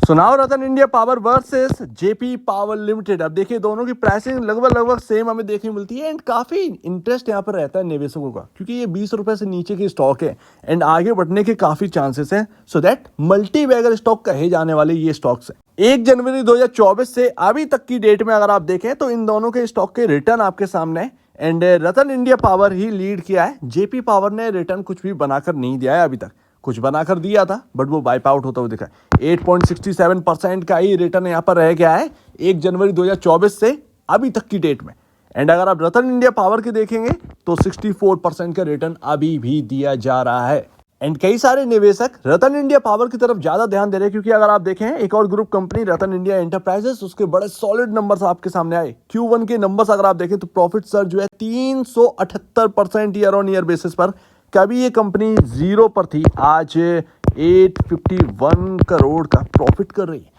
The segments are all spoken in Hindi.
सो now Ratan India power versus JP power limited. अब देखिए दोनों की प्राइसिंग लगभग सेम हमें देखने मिलती है एंड काफी इंटरेस्ट यहाँ पर रहता है निवेशकों का, क्योंकि ये 20 रुपए से नीचे की स्टॉक है एंड आगे बढ़ने के काफी चांसेस हैं। So that multi bagger stock कहे जाने वाले ये स्टॉक्स है। 1 जनवरी 2024 से अभी तक की डेट में अगर आप देखें तो इन दोनों के स्टॉक के रिटर्न आपके सामने है and Ratan India power he lead किया है। जेपी पावर ने रिटर्न कुछ भी बनाकर नहीं दिया है, अभी तक कुछ बनाकर दिया था बट वो वाइप आउट होता हुआ दिखा है। 8.67% का ही रिटर्न यहाँ पर रह गया है 1 जनवरी 2024 से अभी तक की डेट में। एंड अगर आप रतन इंडिया पावर के देखेंगे तो 64% का रिटर्न अभी भी दिया जा रहा है। एंड कई सारे निवेशक रतन इंडिया पावर की तरफ ज्यादा ध्यान दे रहे हैं, क्योंकि अगर आप देखें एक और ग्रुप कंपनी रतन इंडिया एंटरप्राइजेस, उसके बड़े सॉलिड नंबर्स आपके सामने आए। Q1 के नंबर्स अगर आप देखें तो प्रॉफिट सर्ज जो है 378% ईयर ऑन ईयर बेसिस पर। कभी ये कंपनी जीरो पर थी, आज 851 करोड़ का प्रॉफिट कर रही है।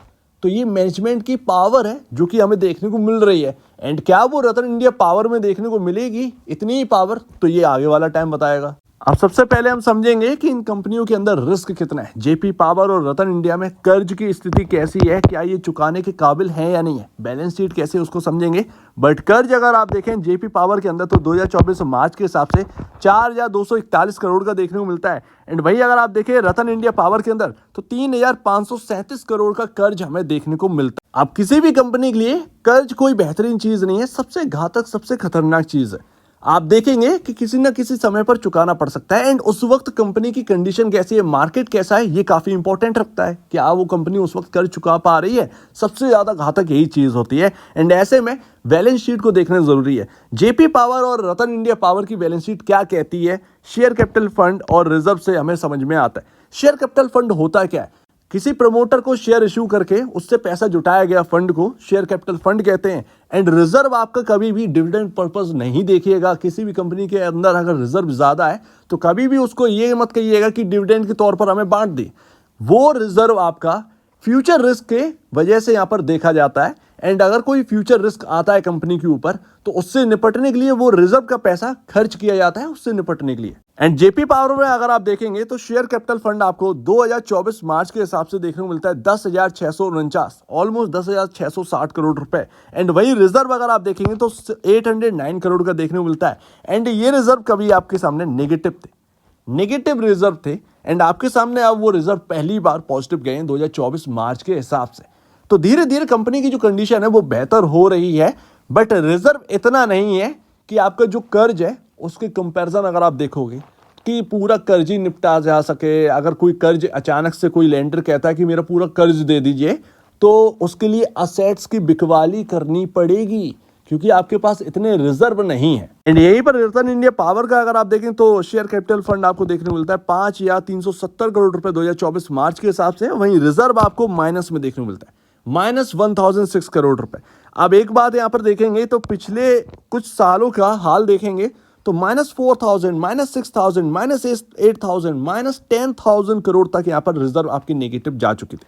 तो ये मैनेजमेंट की पावर है जो कि हमें देखने को मिल रही है। एंड क्या वो रतन इंडिया पावर में देखने को मिलेगी इतनी ही पावर, तो ये आगे वाला टाइम बताएगा। अब सबसे पहले हम समझेंगे कि इन कंपनियों के अंदर रिस्क कितना है। जेपी पावर और रतन इंडिया में कर्ज की स्थिति कैसी है, क्या ये चुकाने के काबिल है या नहीं है, बैलेंस शीट कैसे उसको समझेंगे। बट कर्ज अगर आप देखें जेपी पावर के अंदर तो 2024 मार्च के हिसाब से 4,241 करोड़ का देखने को मिलता है। एंड वही अगर आप देखें रतन इंडिया पावर के अंदर तो 3,537 करोड़ का कर्ज हमें देखने को मिलता है। अब किसी भी कंपनी के लिए कर्ज कोई बेहतरीन चीज नहीं है, सबसे घातक सबसे खतरनाक चीज है। आप देखेंगे कि किसी ना किसी समय पर चुकाना पड़ सकता है एंड उस वक्त कंपनी की कंडीशन कैसी है, मार्केट कैसा है, ये काफी इंपॉर्टेंट रखता है। क्या वो कंपनी उस वक्त कर्ज चुका पा रही है, सबसे ज्यादा घातक यही चीज होती है। एंड ऐसे में बैलेंस शीट को देखना जरूरी है। जेपी पावर और रतन इंडिया पावर की बैलेंस शीट क्या कहती है, शेयर कैपिटल फंड और रिजर्व से हमें समझ में आता है। शेयर कैपिटल फंड होता क्या है, किसी प्रमोटर को शेयर इश्यू करके उससे पैसा जुटाया गया फंड को शेयर कैपिटल फंड कहते हैं। एंड रिजर्व आपका कभी भी डिविडेंड पर्पस नहीं देखिएगा। किसी भी कंपनी के अंदर अगर रिजर्व ज्यादा है तो कभी भी उसको ये मत कहिएगा कि डिविडेंड के तौर पर हमें बांट दी। वो रिजर्व आपका फ्यूचर रिस्क के वजह से यहां पर देखा जाता है। एंड अगर कोई फ्यूचर रिस्क आता है कंपनी के ऊपर तो उससे निपटने के लिए वो रिजर्व का पैसा खर्च किया जाता है उससे निपटने के लिए। एंड जेपी पावर में अगर आप देखेंगे तो शेयर कैपिटल फंड आपको 2024 मार्च के हिसाब से देखने को मिलता है 10,649, ऑलमोस्ट 10,660 करोड़ रुपए। एंड वही रिजर्व अगर आप देखेंगे तो 809 करोड़ का देखने को मिलता है। एंड ये रिजर्व कभी आपके सामने नेगेटिव रिजर्व थे एंड आपके सामने अब वो रिजर्व पहली बार पॉजिटिव गए हैं 2024 मार्च के हिसाब से। तो धीरे धीरे कंपनी की जो कंडीशन है वो बेहतर हो रही है, बट रिजर्व इतना नहीं है कि आपका जो कर्ज है उसके कंपैरिजन अगर आप देखोगे कि पूरा कर्ज ही निपटा जा सके। अगर कोई कर्ज अचानक से कोई लेंडर कहता है कि मेरा पूरा कर्ज दे दीजिए तो उसके लिए असेट्स की बिकवाली करनी पड़ेगी, क्योंकि आपके पास इतने रिजर्व नहीं है। एंड यहीं पर रतन इंडिया पावर का अगर आप देखें तो शेयर कैपिटल फंड आपको देखने को मिलता है 5 या 370 करोड़ रुपए 2024 मार्च के हिसाब से। वहीं रिजर्व आपको माइनस में देखने को मिलता है, -1,006 करोड़ रुपए। अब एक बात यहां पर देखेंगे तो पिछले कुछ सालों का हाल देखेंगे तो -4,000, -6,000, -8,000, -10,000 करोड़ तक यहां पर रिजर्व आपकी नेगेटिव जा चुकी थी।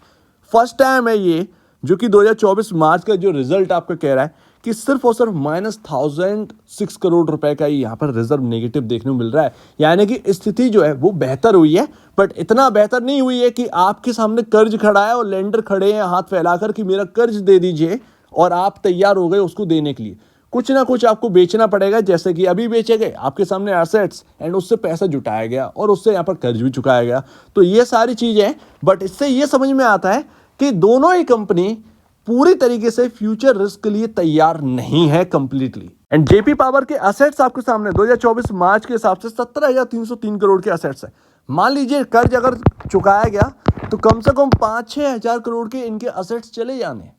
फर्स्ट टाइम है ये जो कि 2024 मार्च का जो रिजल्ट आपका कह रहा है कि सिर्फ और सिर्फ -1,006 करोड़ रुपए का ही यहाँ पर रिजर्व नेगेटिव देखने को मिल रहा है। यानी कि स्थिति जो है वो बेहतर हुई है, बट इतना बेहतर नहीं हुई है कि आपके सामने कर्ज खड़ा है और लेंडर खड़े हैं हाथ फैलाकर कि मेरा कर्ज दे दीजिए और आप तैयार हो गए उसको देने के लिए। कुछ ना कुछ आपको बेचना पड़ेगा, जैसे कि अभी बेचे गए आपके सामने एसेट्स एंड उससे पैसा जुटाया गया और उससे यहाँ पर कर्ज भी चुकाया गया। तो ये सारी चीजें हैं, बट इससे ये समझ में आता है कि दोनों ही कंपनी पूरी तरीके से फ्यूचर रिस्क के लिए तैयार नहीं है कंप्लीटली। एंड जेपी पावर के असेट्स आपके सामने 2024 मार्च के हिसाब से 17,303 करोड़ के असेट्स है। मान लीजिए कर्ज अगर चुकाया गया तो कम से कम 5-6 हजार करोड़ के इनके असेट्स चले जाने।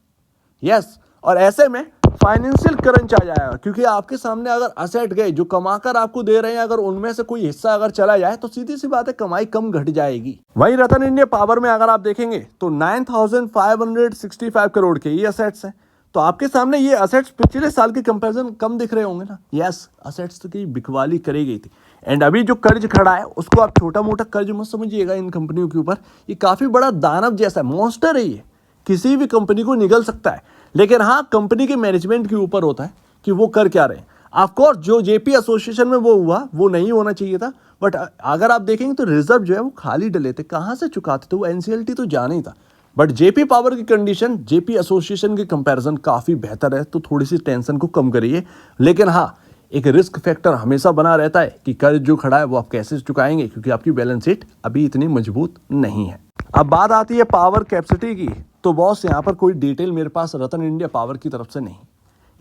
यस, और ऐसे में फाइनेंशियल क्रंच आ जाएगा, क्योंकि आपके सामने अगर असेट गए जो कमाकर आपको दे रहे हैं, अगर उनमें से कोई हिस्सा अगर चला जाए तो सीधी सी बात है कमाई कम घट जाएगी। वहीं रतन इंडिया पावर में अगर आप देखेंगे तो 9,565 करोड़ के ये असेट्स हैं। तो आपके सामने ये असेट्स पिछले साल के कंपैरिजन कम दिख रहे होंगे ना। यस, असेट्स की बिकवाली करी गई थी। एंड अभी जो कर्ज खड़ा है उसको आप छोटा मोटा कर्ज मत समझिएगा इन कंपनियों के ऊपर। ये काफी बड़ा दानव जैसा मॉन्स्टर है, ये किसी भी कंपनी को निगल सकता है। लेकिन हाँ, कंपनी के मैनेजमेंट के ऊपर होता है कि वो कर क्या रहे हैं। ऑफकोर्स जो जेपी एसोसिएशन में वो हुआ वो नहीं होना चाहिए था, बट अगर आप देखेंगे तो रिजर्व जो है वो खाली डले थे, कहाँ से चुकाते थे, वो एनसीएलटी तो जाना ही था। बट जेपी पावर की कंडीशन जेपी एसोसिएशन के कंपैरिजन काफ़ी बेहतर है, तो थोड़ी सी टेंशन को कम करिए। लेकिन हाँ, एक रिस्क फैक्टर हमेशा बना रहता है कि कर्ज जो खड़ा है वो आप कैसे चुकाएंगे, क्योंकि आपकी बैलेंस शीट अभी इतनी मजबूत नहीं है। अब बात आती है पावर कैपेसिटी की, तो बॉस यहाँ पर कोई डिटेल मेरे पास रतन इंडिया पावर की तरफ से नहीं।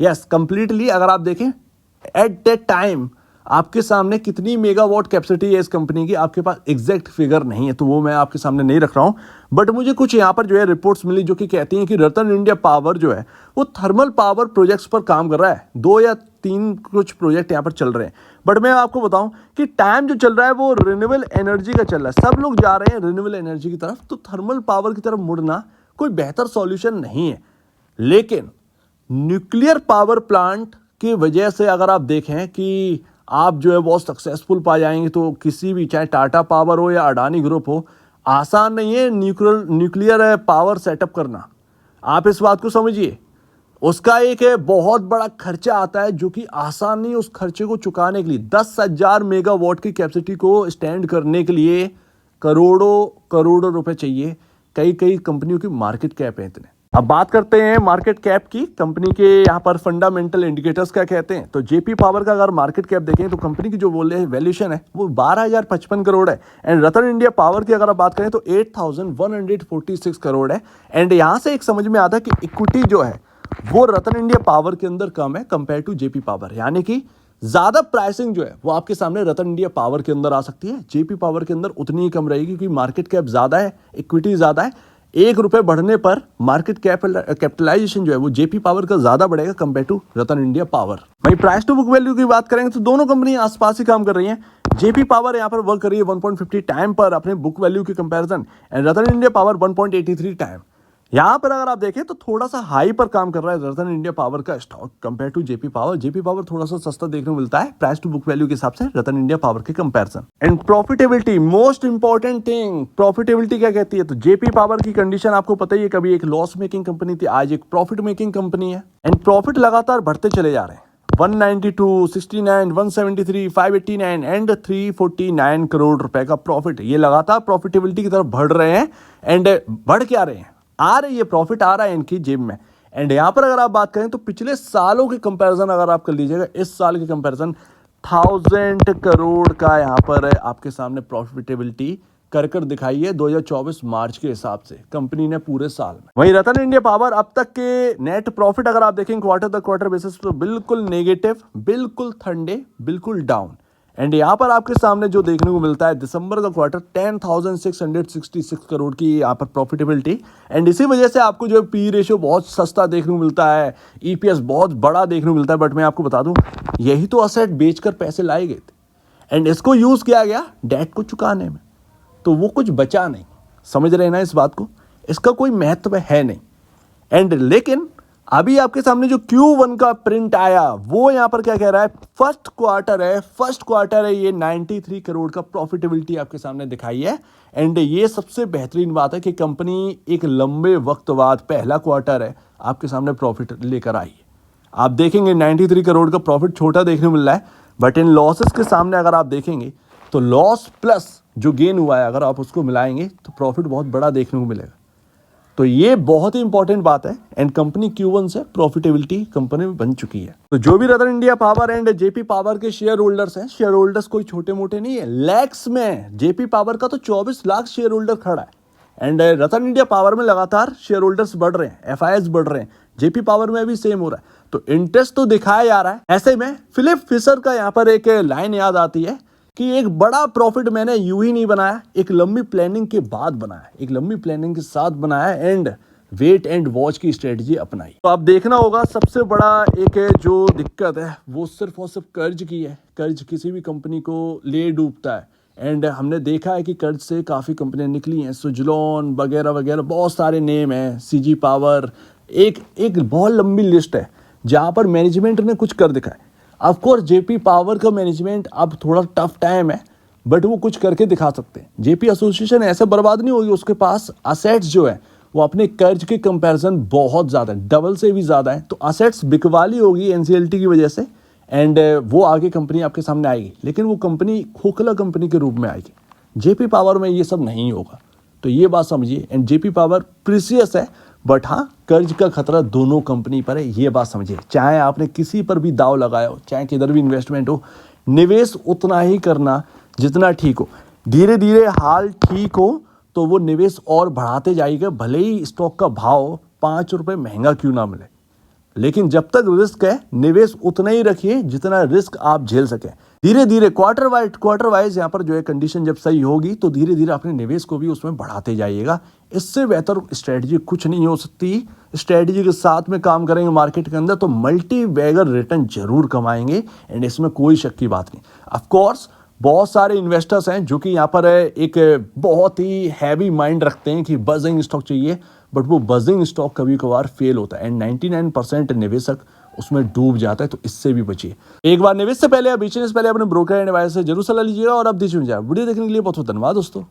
यस, कंप्लीटली अगर आप देखें एट दैट टाइम आपके सामने कितनी मेगावाट कैपेसिटी है इस कंपनी की, आपके पास एग्जैक्ट फिगर नहीं है, तो वो मैं आपके सामने नहीं रख रहा हूं। बट मुझे कुछ यहाँ पर जो है रिपोर्ट्स मिली जो कि कहती हैं कि रतन इंडिया पावर जो है वो थर्मल पावर प्रोजेक्ट्स पर काम कर रहा है। 2 या 3 कुछ प्रोजेक्ट यहाँ पर चल रहे हैं। बट मैं आपको बताऊं कि टाइम जो चल रहा है वो रिन्यूएबल एनर्जी का चल रहा है, सब लोग जा रहे हैं रिन्यूएबल एनर्जी की तरफ, तो थर्मल पावर की तरफ मुड़ना कोई बेहतर सॉल्यूशन नहीं है। लेकिन न्यूक्लियर पावर प्लांट की वजह से अगर आप देखें कि आप जो है बहुत सक्सेसफुल पा जाएंगे, तो किसी भी, चाहे टाटा पावर हो या अडानी ग्रुप हो, आसान नहीं है न्यूक्लियर पावर सेटअप करना। आप इस बात को समझिए, उसका एक बहुत बड़ा खर्चा आता है जो कि आसान नहीं है। उस खर्चे को चुकाने के लिए 10,000 मेगावाट की कैपेसिटी को स्टैंड करने के लिए करोड़ों करोड़ों रुपए चाहिए। कई कई कंपनियों की मार्केट कैप है इतने। अब बात करते हैं मार्केट कैप की, कंपनी के यहाँ पर फंडामेंटल इंडिकेटर्स क्या कहते हैं। तो जेपी पावर का अगर मार्केट कैप देखें तो कंपनी की जो बोले वैल्यूएशन है वो 12,055 करोड़ है। एंड रतन इंडिया पावर की अगर आप बात करें तो 8,146 करोड़ है। एंड यहाँ से एक समझ में आता है कि इक्विटी जो है वो रतन इंडिया पावर के अंदर कम है कंपेयर टू जेपी पावर, यानी कि ज्यादा प्राइसिंग जो है वो आपके सामने रतन इंडिया पावर के अंदर आ सकती है, जेपी पावर के अंदर उतनी ही कम रहेगी, क्योंकि मार्केट कैप ज्यादा है, इक्विटी ज्यादा है। ₹1 बढ़ने पर मार्केट कैपिटलाइजेशन जो है वो जेपी पावर का ज्यादा बढ़ेगा compare to Ratan India power. वहीं प्राइस टू बुक वैल्यू की बात करेंगे तो दोनों कंपनी आसपास ही काम कर रही हैं। जेपी पावर यहाँ पर वर्क कर रही है 1.50 टाइम पर अपने बुक वैल्यू के comparison, and Ratan India power 1.83 time. यहाँ पर अगर आप देखें तो थोड़ा सा हाई पर काम कर रहा है रतन इंडिया पावर का stock compare to JP power. JP power थोड़ा सा सस्ता देखने को मिलता है प्राइस टू बुक वैल्यू के हिसाब से रतन इंडिया पावर के comparison. And profitability, most important thing, profitability क्या कहती है। तो जेपी पावर की कंडीशन आपको पता ही है, कभी एक लॉस मेकिंग कंपनी थी, आज एक प्रॉफिट मेकिंग कंपनी है। एंड प्रॉफिट लगातार बढ़ते चले जा रहे हैं, 192, 69, 173, 589 एंड 349 करोड़ रुपए का प्रॉफिट, ये लगातार प्रॉफिटेबिलिटी की तरफ बढ़ रहे हैं। एंड बढ़ क्या रहे हैं, आ रही है, प्रॉफिट आ रहा है इनकी जेब में। एंड यहाँ पर अगर आप बात करें तो पिछले सालों के कंपैरिजन अगर आप कर लीजिएगा, इस साल के कंपैरिजन 1000 करोड़ का यहाँ पर आपके सामने प्रॉफिटेबिलिटी कर दिखाई है 2024 मार्च के हिसाब से कंपनी ने पूरे साल में। वहीं रतन इंडिया पावर अब तक के नेट प्रॉफिट अगर आप देखें क्वार्टर तक क्वार्टर बेसिस तो बिल्कुल नेगेटिव, बिल्कुल ठंडे, बिल्कुल डाउन। एंड यहाँ पर आपके सामने जो देखने को मिलता है दिसंबर का क्वार्टर 10,666 करोड़ की यहाँ पर प्रॉफिटेबिलिटी। एंड इसी वजह से आपको जो पी रेशियो बहुत सस्ता देखने को मिलता है, ईपीएस बहुत बड़ा देखने को मिलता है। बट मैं आपको बता दूं, यही तो असेट बेचकर पैसे लाए गए थे एंड इसको यूज किया गया डेट को चुकाने में, तो वो कुछ बचा नहीं। समझ रहे हैं ना इस बात को, इसका कोई महत्व है नहीं। एंड लेकिन अभी आपके सामने जो Q1 का प्रिंट आया वो यहाँ पर क्या कह रहा है, फर्स्ट क्वार्टर है, ये 93 करोड़ का प्रॉफिटेबिलिटी आपके सामने दिखाई है। एंड ये सबसे बेहतरीन बात है कि कंपनी एक लंबे वक्त बाद पहला क्वार्टर है आपके सामने प्रॉफिट लेकर आई है। आप देखेंगे 93 करोड़ का प्रॉफिट छोटा देखने को मिल रहा है, बट इन लॉसेस के सामने अगर आप देखेंगे तो लॉस प्लस जो गेन हुआ है अगर आप उसको मिलाएंगे तो प्रॉफिट बहुत बड़ा देखने को मिलेगा। तो ये बहुत ही इंपॉर्टेंट बात है। एंड कंपनी Q1 से प्रॉफिटेबिलिटी कंपनी में बन चुकी है। तो जो भी Ratan India power and JP power के शेयर होल्डर्स हैं, शेयर होल्डर्स कोई छोटे मोटे नहीं है, लैक्स में। जेपी पावर का तो 24 लाख शेयर होल्डर खड़ा है एंड रतन इंडिया पावर में लगातार शेयर होल्डर्स बढ़ रहे हैं, FIS बढ़ रहे हैं, जेपी पावर में भी सेम हो रहा है। तो इंटरेस्ट तो दिखाया जा रहा है। ऐसे में फिलिप फिशर का यहाँ पर एक लाइन याद आती है कि एक बड़ा प्रॉफिट मैंने यूं ही नहीं बनाया, एक लंबी प्लानिंग के बाद बनाया, एक लंबी प्लानिंग के साथ बनाया एंड वेट एंड वॉच की स्ट्रेटजी अपनाई। तो आप देखना होगा सबसे बड़ा एक जो दिक्कत है वो सिर्फ और सिर्फ कर्ज की है। कर्ज किसी भी कंपनी को ले डूबता है एंड हमने देखा है कि कर्ज से काफ़ी कंपनियां निकली हैं, सुजलॉन वगैरह वगैरह, बहुत सारे नेम हैं, CG पावर, एक बहुत लंबी लिस्ट है जहाँ पर मैनेजमेंट ने कुछ कर दिखाया। ऑफ कोर्स जेपी पावर का मैनेजमेंट अब थोड़ा टफ टाइम है, बट वो कुछ करके दिखा सकते हैं। जेपी एसोसिएशन ऐसे बर्बाद नहीं होगी, उसके पास असेट्स जो है वो अपने कर्ज के कंपैरिजन बहुत ज़्यादा है, डबल से भी ज़्यादा है। तो असेट्स बिकवाली होगी NCLT की वजह से एंड वो आगे कंपनी आपके सामने आएगी, लेकिन वो कंपनी खोखला कंपनी के रूप में आएगी। जेपी पावर में ये सब नहीं होगा। तो ये बात समझिए। एंड जेपी पावर प्रीसियस है, बट हाँ कर्ज का खतरा दोनों कंपनी पर है, ये बात समझिए। चाहे आपने किसी पर भी दाव लगाया हो, चाहे किधर भी इन्वेस्टमेंट हो, निवेश उतना ही करना जितना ठीक हो। धीरे धीरे हाल ठीक हो तो वो निवेश और बढ़ाते जाइएगा, भले ही स्टॉक का भाव 5 रुपए महंगा क्यों ना मिले। लेकिन जब तक रिस्क है, निवेश उतना ही रखिए जितना रिस्क आप झेल सके। धीरे धीरे क्वार्टर वाइज यहाँ पर जो है कंडीशन जब सही होगी तो धीरे धीरे अपने निवेश को भी उसमें बढ़ाते जाइएगा। इससे बेहतर स्ट्रेटजी कुछ नहीं हो सकती। स्ट्रेटजी के साथ में काम करेंगे मार्केट के अंदर तो मल्टी बैगर रिटर्न जरूर कमाएंगे, एंड इसमें कोई शक की बात नहीं। ऑफ कोर्स बहुत सारे इन्वेस्टर्स हैं जो कि यहाँ पर एक बहुत ही हैवी माइंड रखते हैं कि बजिंग स्टॉक चाहिए, बट वो बजिंग स्टॉक कभी कभार फेल होता है एंड 99% निवेशक उसमें डूब जाता है, तो इससे भी बचिए। एक बार निवेश से पहले या बेचने से पहले अपने ब्रोकर एंड एडवाइजर से जरूर सलाह लीजिएगा। और अब वीडियो देखने के लिए बहुत बहुत धन्यवाद दोस्तों।